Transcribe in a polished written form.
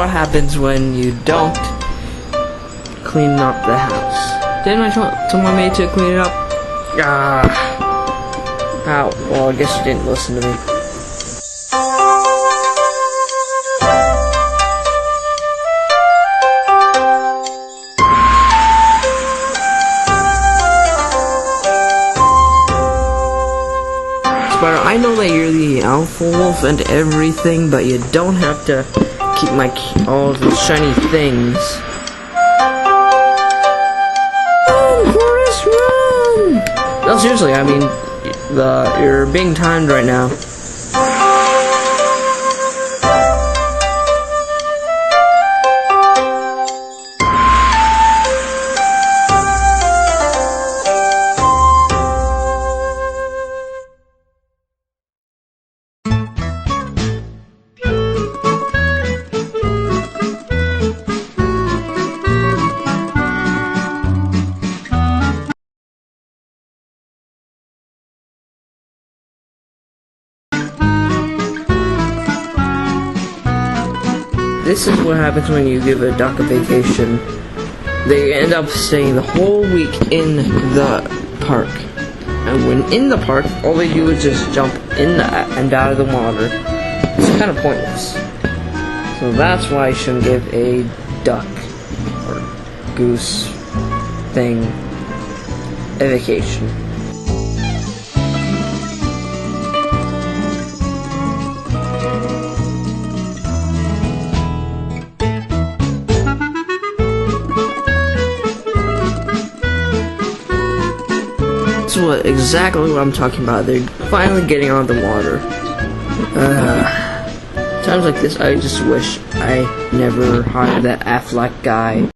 what happens when you don't clean up the house. Didn't I tell my maid to clean it up? Ow. Well, I guess you didn't listen to me. Spider, I know that you're the alpha wolf and everything, but you don't have to keep all the shiny things. Run, Forrest, run! No, seriously, I mean, you're being timed right now. This is what happens when you give a duck a vacation. They end up staying the whole week in the park. And when in the park, all they do is just jump in and out of the water. It's kind of pointless. So that's why I shouldn't give a duck or goose thing a vacation. That's exactly what I'm talking about. They're finally getting on the water. Times like this, I just wish I never hired that Affleck guy.